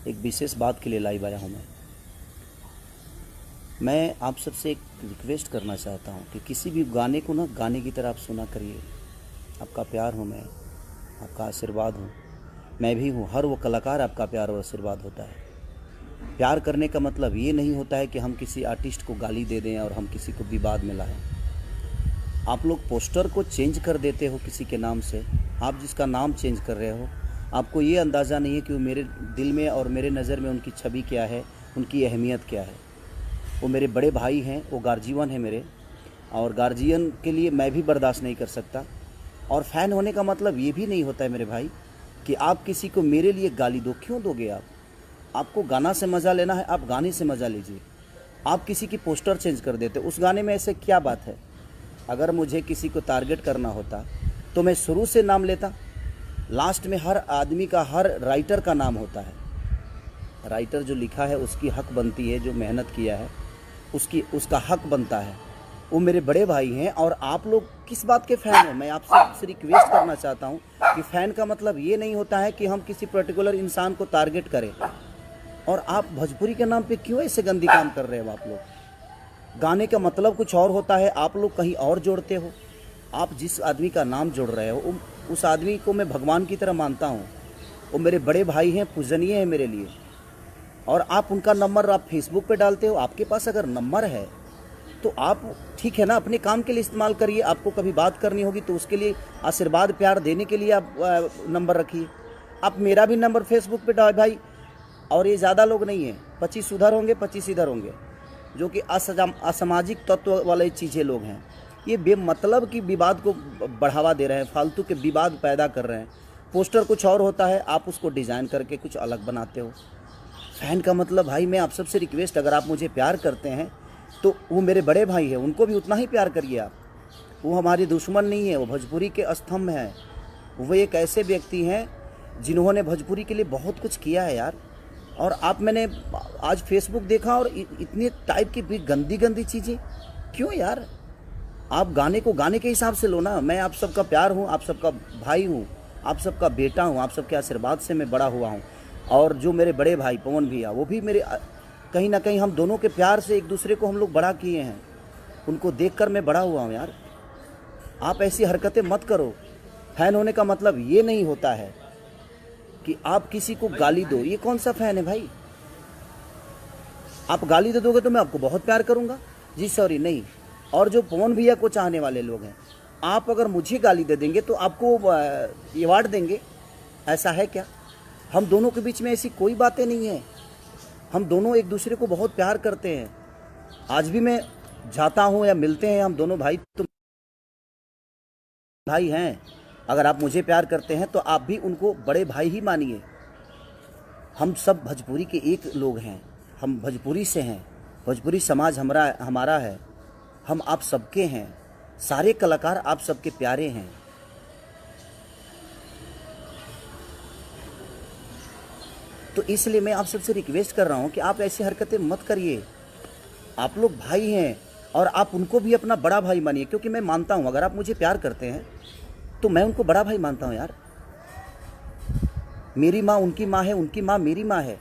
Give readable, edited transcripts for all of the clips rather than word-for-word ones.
एक विशेष बात के लिए लाइव आया हूँ मैं आप सबसे एक रिक्वेस्ट करना चाहता हूँ कि किसी भी गाने को ना गाने की तरह आप सुना करिए। आपका प्यार हूँ मैं, आपका आशीर्वाद हूँ, मैं भी हूँ। हर वो कलाकार आपका प्यार और आशीर्वाद होता है। प्यार करने का मतलब ये नहीं होता है कि हम किसी आर्टिस्ट को गाली दे दें और हम किसी को विवाद में लाएं। आप लोग पोस्टर को चेंज कर देते हो किसी के नाम से। आप जिसका नाम चेंज कर रहे हो, आपको ये अंदाज़ा नहीं है कि वो मेरे दिल में और मेरे नज़र में उनकी छवि क्या है, उनकी अहमियत क्या है। वो मेरे बड़े भाई हैं, वो गार्जियन है मेरे, और गार्जियन के लिए मैं भी बर्दाश्त नहीं कर सकता। और फ़ैन होने का मतलब ये भी नहीं होता है मेरे भाई कि आप किसी को मेरे लिए गाली दो। क्यों दोगे आप? आपको गाना से मज़ा लेना है, आप गाने से मज़ा लीजिए। आप किसी की पोस्टर चेंज कर देते, उस गाने में ऐसे क्या बात है? अगर मुझे किसी को टारगेट करना होता तो मैं शुरू से नाम लेता। लास्ट में हर आदमी का, हर राइटर का नाम होता है। राइटर जो लिखा है उसकी हक बनती है, जो मेहनत किया है उसका हक बनता है। वो मेरे बड़े भाई हैं। और आप लोग किस बात के फ़ैन हो? मैं आपसे रिक्वेस्ट करना चाहता हूँ कि फ़ैन का मतलब ये नहीं होता है कि हम किसी पर्टिकुलर इंसान को टारगेट करें। और आप भोजपुरी के नाम पे क्यों ऐसे गंदी काम कर रहे हो? आप लोग गाने का मतलब कुछ और होता है, आप लोग कहीं और जोड़ते हो। आप जिस आदमी का नाम जोड़ रहे हो उस आदमी को मैं भगवान की तरह मानता हूँ। वो मेरे बड़े भाई हैं, पूजनीय हैं मेरे लिए। और आप उनका नंबर आप फेसबुक पे डालते हो। आपके पास अगर नंबर है तो आप ठीक है ना, अपने काम के लिए इस्तेमाल करिए। आपको कभी बात करनी होगी तो उसके लिए आशीर्वाद प्यार देने के लिए आप नंबर रखिए। आप मेरा भी नंबर फेसबुक पे डाल भाई। और ये ज़्यादा लोग नहीं हैं, 25 उधर होंगे, 25 इधर होंगे, जो कि असामाजिक तत्व वाले चीज़ें लोग हैं। ये बेमतलब की विवाद को बढ़ावा दे रहे हैं, फालतू के विवाद पैदा कर रहे हैं। पोस्टर कुछ और होता है, आप उसको डिज़ाइन करके कुछ अलग बनाते हो। फ़ैन का मतलब भाई, मैं आप सबसे रिक्वेस्ट, अगर आप मुझे प्यार करते हैं तो वो मेरे बड़े भाई हैं, उनको भी उतना ही प्यार करिए आप। वो हमारे दुश्मन नहीं है, वो भोजपुरी के स्तंभ हैं। वो एक ऐसे व्यक्ति हैं जिन्होंने भोजपुरी के लिए बहुत कुछ किया है यार। और आप, मैंने आज फेसबुक देखा और इतने टाइप की भी गंदी गंदी चीज़ें क्यों यार? आप गाने को गाने के हिसाब से लो ना। मैं आप सबका प्यार हूँ, आप सबका भाई हूँ, आप सबका बेटा हूँ, आप सबके आशीर्वाद से मैं बड़ा हुआ हूँ। और जो मेरे बड़े भाई पवन भैया, वो भी मेरे, कहीं ना कहीं हम दोनों के प्यार से एक दूसरे को हम लोग बड़ा किए हैं। उनको देखकर मैं बड़ा हुआ हूँ यार। आप ऐसी हरकतें मत करो। फ़ैन होने का मतलब ये नहीं होता है कि आप किसी को गाली दो। ये कौन सा फ़ैन है भाई? आप गाली दे दोगे तो मैं आपको बहुत प्यार करूँगा जी, सॉरी नहीं। और जो पवन भैया को चाहने वाले लोग हैं, आप अगर मुझे गाली दे देंगे तो आपको अवार्ड देंगे, ऐसा है क्या? हम दोनों के बीच में ऐसी कोई बातें नहीं है। हम दोनों एक दूसरे को बहुत प्यार करते हैं। आज भी मैं जाता हूँ या मिलते हैं, हम दोनों भाई तो भाई हैं। अगर आप मुझे प्यार करते हैं तो आप भी उनको बड़े भाई ही मानिए। हम सब भोजपुरी के एक लोग हैं, हम भोजपुरी से हैं। भोजपुरी समाज हमारा है, हम आप सबके हैं। सारे कलाकार आप सबके प्यारे हैं। तो इसलिए मैं आप सबसे रिक्वेस्ट कर रहा हूँ कि आप ऐसी हरकतें मत करिए। आप लोग भाई हैं और आप उनको भी अपना बड़ा भाई मानिए। क्योंकि मैं मानता हूँ, अगर आप मुझे प्यार करते हैं तो मैं उनको बड़ा भाई मानता हूँ यार। मेरी माँ उनकी माँ है, उनकी माँ मेरी माँ है।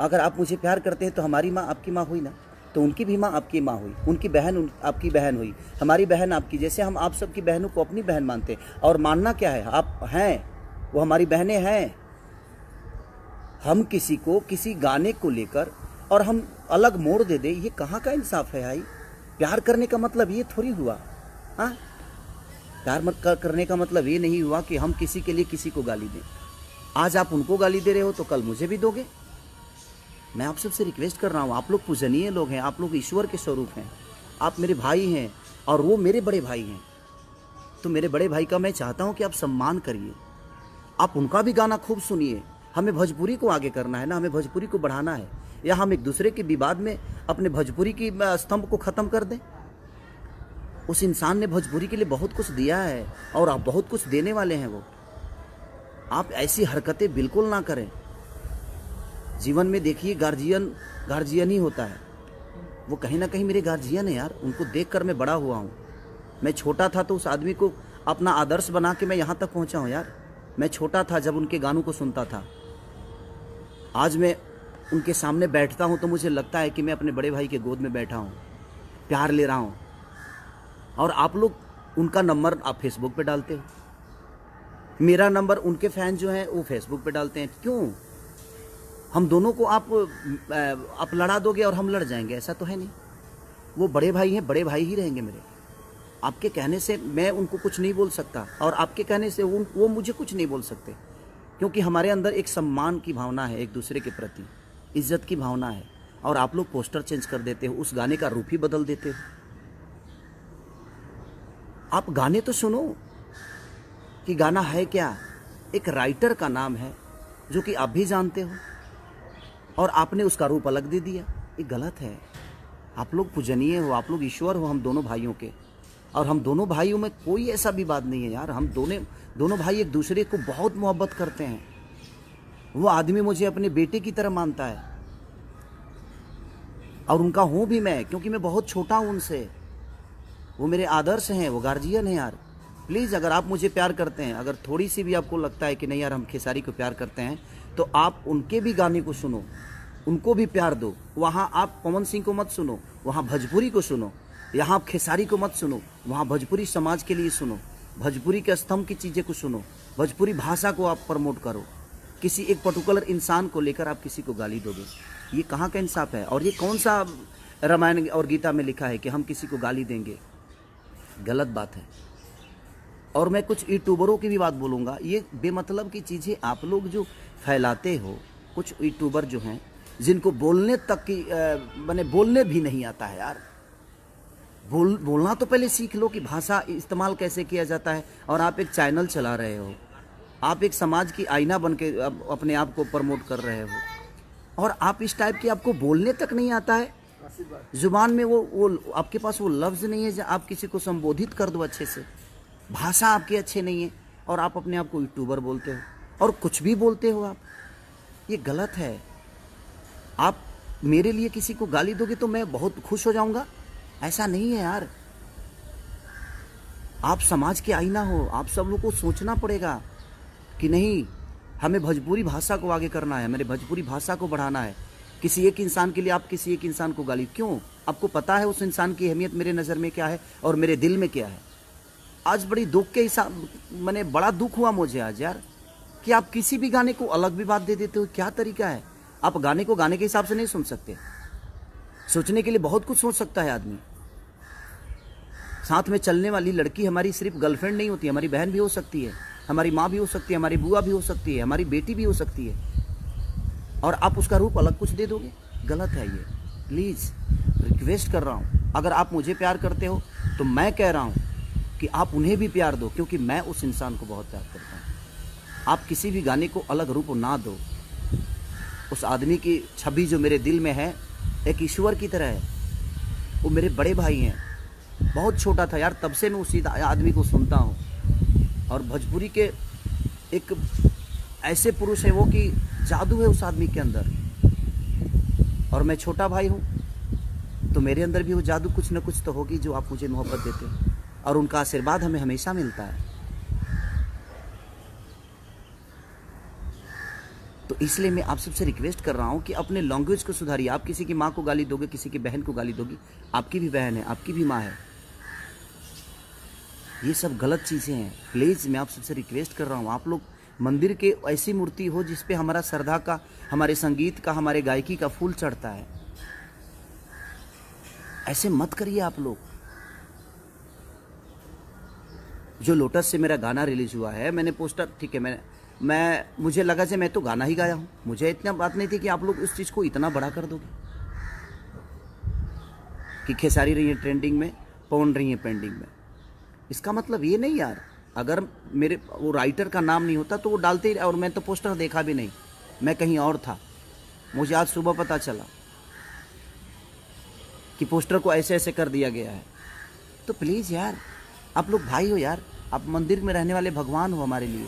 अगर आप मुझे प्यार करते हैं तो हमारी माँ आपकी माँ हुई ना, तो उनकी भी माँ आपकी माँ हुई, उनकी बहन आपकी बहन हुई, हमारी बहन आपकी। जैसे हम आप सबकी बहनों को अपनी बहन मानते हैं। और मानना क्या है, आप हैं, वो हमारी बहनें हैं। हम किसी को किसी गाने को लेकर और हम अलग मोड़ दे दे, ये कहाँ का इंसाफ है भाई? प्यार करने का मतलब ये थोड़ी हुआ। हाँ, प्यार करने का मतलब ये नहीं हुआ कि हम किसी के लिए किसी को गाली दें। आज आप उनको गाली दे रहे हो तो कल मुझे भी दोगे। मैं आप सबसे रिक्वेस्ट कर रहा हूँ, आप लोग पूजनीय लोग हैं, आप लोग ईश्वर के स्वरूप हैं, आप मेरे भाई हैं और वो मेरे बड़े भाई हैं। तो मेरे बड़े भाई का मैं चाहता हूँ कि आप सम्मान करिए, आप उनका भी गाना खूब सुनिए। हमें भोजपुरी को आगे करना है ना, हमें भोजपुरी को बढ़ाना है। या हम एक दूसरे के विवाद में अपने भोजपुरी की स्तंभ को ख़त्म कर दें? उस इंसान ने भोजपुरी के लिए बहुत कुछ दिया है और आप बहुत कुछ देने वाले हैं। वो, आप ऐसी हरकतें बिल्कुल ना करें। जीवन में देखिए, गार्जियन ही होता है। वो कहीं ना कहीं मेरे गार्जियन है यार। उनको देखकर मैं बड़ा हुआ हूँ। मैं छोटा था तो उस आदमी को अपना आदर्श बना के मैं यहाँ तक पहुँचा हूँ यार। मैं छोटा था जब उनके गानों को सुनता था। आज मैं उनके सामने बैठता हूँ तो मुझे लगता है कि मैं अपने बड़े भाई के गोद में बैठा हूँ, प्यार ले रहा हूँ। और आप लोग उनका नंबर आप फेसबुक पे डालते हो, मेरा नंबर उनके फैन जो हैं वो फेसबुक पे डालते हैं। क्यों? हम दोनों को आप लड़ा दोगे और हम लड़ जाएंगे? ऐसा तो है नहीं। वो बड़े भाई हैं, बड़े भाई ही रहेंगे मेरे। आपके कहने से मैं उनको कुछ नहीं बोल सकता और आपके कहने से वो मुझे कुछ नहीं बोल सकते, क्योंकि हमारे अंदर एक सम्मान की भावना है, एक दूसरे के प्रति इज्जत की भावना है। और आप लोग पोस्टर चेंज कर देते हो, उस गाने का रूप ही बदल देते हो। आप गाने तो सुनो कि गाना है क्या। एक राइटर का नाम है जो कि आप भी जानते हो, और आपने उसका रूप अलग दे दिया। ये गलत है। आप लोग पूजनीय हो, आप लोग ईश्वर हो हम दोनों भाइयों के, और हम दोनों भाइयों में कोई ऐसा भी बात नहीं है यार। हम दोनों भाई एक दूसरे को बहुत मोहब्बत करते हैं। वो आदमी मुझे अपने बेटे की तरह मानता है, और उनका हूँ भी मैं, क्योंकि मैं बहुत छोटा हूँ उनसे। वो मेरे आदर्श हैं, वो गार्जियन हैं यार। प्लीज़, अगर आप मुझे प्यार करते हैं, अगर थोड़ी सी भी आपको लगता है कि नहीं यार हम खेसारी को प्यार करते हैं, तो आप उनके भी गाने को सुनो, उनको भी प्यार दो। वहाँ आप पवन सिंह को मत सुनो, वहाँ भोजपुरी को सुनो। यहाँ आप खेसारी को मत सुनो, वहाँ भोजपुरी समाज के लिए सुनो। भोजपुरी के स्तंभ की चीज़ें को सुनो, भोजपुरी भाषा को आप प्रमोट करो। किसी एक पर्टिकुलर इंसान को लेकर आप किसी को गाली दोगे, ये कहाँ का इंसाफ है? और ये कौन सा रामायण और गीता में लिखा है कि हम किसी को गाली देंगे? गलत बात है। और मैं कुछ यूट्यूबरों की भी बात बोलूँगा। ये बेमतलब की चीज़ें आप लोग जो फैलाते हो, कुछ यूट्यूबर जो हैं जिनको बोलने तक की मैंने बोलने भी नहीं आता है यार। बोलना तो पहले सीख लो कि भाषा इस्तेमाल कैसे किया जाता है। और आप एक चैनल चला रहे हो, आप एक समाज की आईना बन के अपने आप को प्रमोट कर रहे हो, और आप इस टाइप की आपको बोलने तक नहीं आता है। जुबान में वो आपके पास वो लफ्ज़ नहीं है जो आप किसी को संबोधित कर दो अच्छे से। भाषा आपकी अच्छे नहीं है, और आप अपने आप को यूट्यूबर बोलते हो और कुछ भी बोलते हो आप। ये गलत है। आप मेरे लिए किसी को गाली दोगे तो मैं बहुत खुश हो जाऊंगा? ऐसा नहीं है यार। आप समाज के आईना हो, आप सब लोग को सोचना पड़ेगा कि नहीं, हमें भोजपुरी भाषा को आगे करना है, मेरे भोजपुरी भाषा को बढ़ाना है। किसी एक इंसान के लिए आप किसी एक इंसान को गाली क्यों? आपको पता है उस इंसान की अहमियत मेरे नज़र में क्या है और मेरे दिल में क्या है। आज बड़ी दुख के हिसाब मैंने बड़ा दुख हुआ मुझे आज यार, कि आप किसी भी गाने को अलग भी बात दे देते हो। क्या तरीका है? आप गाने को गाने के हिसाब से नहीं सुन सकते। सोचने के लिए बहुत कुछ सोच सकता है आदमी। साथ में चलने वाली लड़की हमारी सिर्फ गर्लफ्रेंड नहीं होती, हमारी बहन भी हो सकती है, हमारी माँ भी हो सकती है, हमारी बुआ भी हो सकती है, हमारी बेटी भी हो सकती है, और आप उसका रूप अलग कुछ दे दोगे। गलत है ये। प्लीज़ रिक्वेस्ट कर रहा हूँ, अगर आप मुझे प्यार करते हो तो मैं कह रहा हूँ कि आप उन्हें भी प्यार दो, क्योंकि मैं उस इंसान को बहुत प्यार करता हूँ। आप किसी भी गाने को अलग रूप ना दो। उस आदमी की छवि जो मेरे दिल में है एक ईश्वर की तरह है। वो मेरे बड़े भाई हैं। बहुत छोटा था यार, तब से मैं उसी आदमी को सुनता हूँ। और भोजपुरी के एक ऐसे पुरुष है वो कि जादू है उस आदमी के अंदर। और मैं छोटा भाई हूँ तो मेरे अंदर भी वो जादू कुछ न कुछ तो होगी जो आप मुझे मोहब्बत देते हैं, और उनका आशीर्वाद हमें हमेशा मिलता है। तो इसलिए मैं आप सबसे रिक्वेस्ट कर रहा हूँ कि अपने लैंग्वेज को सुधारिए। आप किसी की माँ को गाली दोगे, किसी की बहन को गाली दोगी, आपकी भी बहन है, आपकी भी माँ है। ये सब गलत चीज़ें हैं। प्लीज़ मैं आप सबसे रिक्वेस्ट कर रहा हूँ, आप लोग मंदिर के ऐसी मूर्ति हो जिस पे हमारा श्रद्धा का, हमारे संगीत का, हमारे गायकी का फूल चढ़ता है। ऐसे मत करिए आप लोग। जो लोटस से मेरा गाना रिलीज हुआ है, मैंने पोस्टर, ठीक है, मुझे लगा कि मैं तो गाना ही गाया हूँ। मुझे इतना बात नहीं थी कि आप लोग इस चीज़ को इतना बड़ा कर दोगे कि खेसारी रही है ट्रेंडिंग में, पवन रही है पेंडिंग में। इसका मतलब ये नहीं यार, अगर मेरे वो राइटर का नाम नहीं होता तो वो डालते ही, और मैं तो पोस्टर देखा भी नहीं, मैं कहीं और था। मुझे आज सुबह पता चला कि पोस्टर को ऐसे ऐसे कर दिया गया है। तो प्लीज़ यार, आप लोग भाई हो यार, आप मंदिर में रहने वाले भगवान हो हमारे लिए।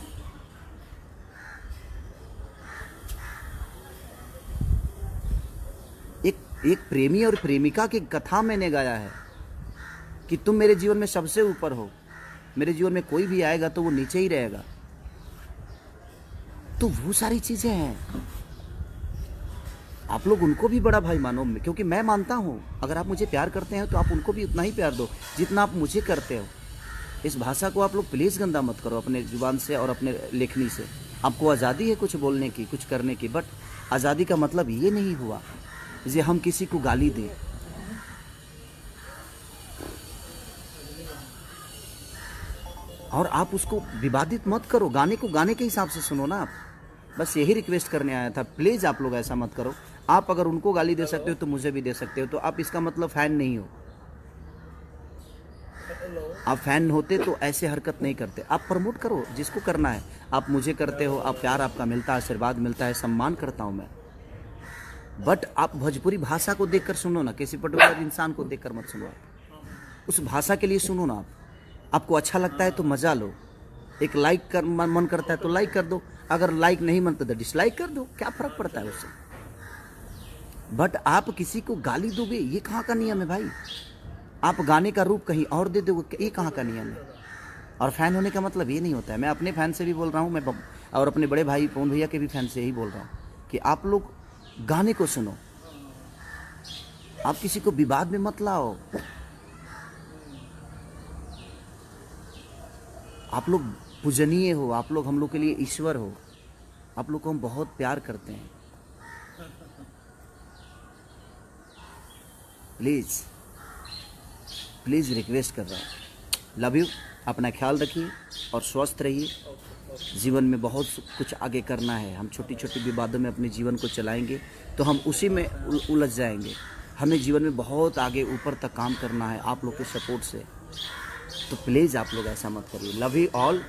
एक प्रेमी और प्रेमिका की कथा मैंने गाया है कि तुम मेरे जीवन में सबसे ऊपर हो, मेरे जीवन में कोई भी आएगा तो वो नीचे ही रहेगा। तो वो सारी चीज़ें हैं। आप लोग उनको भी बड़ा भाई मानो, क्योंकि मैं मानता हूँ अगर आप मुझे प्यार करते हैं तो आप उनको भी उतना ही प्यार दो जितना आप मुझे करते हो। इस भाषा को आप लोग प्लीज़ गंदा मत करो अपने जुबान से और अपने लेखनी से। आपको आज़ादी है कुछ बोलने की, कुछ करने की, बट आज़ादी का मतलब ये नहीं हुआ जे हम किसी को गाली दें। और आप उसको विवादित मत करो, गाने को गाने के हिसाब से सुनो ना आप। बस यही रिक्वेस्ट करने आया था, प्लीज़ आप लोग ऐसा मत करो। आप अगर उनको गाली दे सकते हो तो मुझे भी दे सकते हो, तो आप इसका मतलब फ़ैन नहीं हो। आप फ़ैन होते तो ऐसे हरकत नहीं करते। आप प्रमोट करो जिसको करना है, आप मुझे करते हो, आप प्यार आपका मिलता है, आशीर्वाद मिलता है, सम्मान करता हूँ मैं। बट आप भोजपुरी भाषा को देखकर सुनो ना, किसी पर्टिकुलर इंसान को देखकर मत सुनो। आप उस भाषा के लिए सुनो ना। आपको अच्छा लगता है तो मज़ा लो, एक लाइक कर मन करता है तो लाइक कर दो, अगर लाइक नहीं मनता तो डिसलाइक कर दो, क्या फ़र्क पड़ता है उससे। बट आप किसी को गाली दोगे, ये कहाँ का नियम है भाई। आप गाने का रूप कहीं और दे दोगे, ये कहाँ का नियम है। और फ़ैन होने का मतलब ये नहीं होता है। मैं अपने फ़ैन से भी बोल रहा हूँ, मैं और अपने बड़े भाई पवन भैया के भी फ़ैन से यही बोल रहा हूँ कि आप लोग गाने को सुनो, आप किसी को विवाद में मत लाओ। आप लोग पूजनीय हो, आप लोग हम लोग के लिए ईश्वर हो, आप लोग को हम बहुत प्यार करते हैं। प्लीज़ प्लीज़ रिक्वेस्ट कर रहा हूँ, लव यू। अपना ख्याल रखिए और स्वस्थ रहिए। जीवन में बहुत कुछ आगे करना है। हम छोटी छोटी विवादों में अपने जीवन को चलाएंगे तो हम उसी में उलझ जाएंगे। हमें जीवन में बहुत आगे ऊपर तक काम करना है आप लोग के सपोर्ट से। तो प्लीज़ आप लोग ऐसा मत करिए। लव यू ऑल,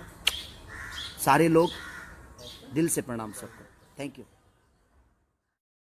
सारे लोग, दिल से प्रणाम सबको। Thank you.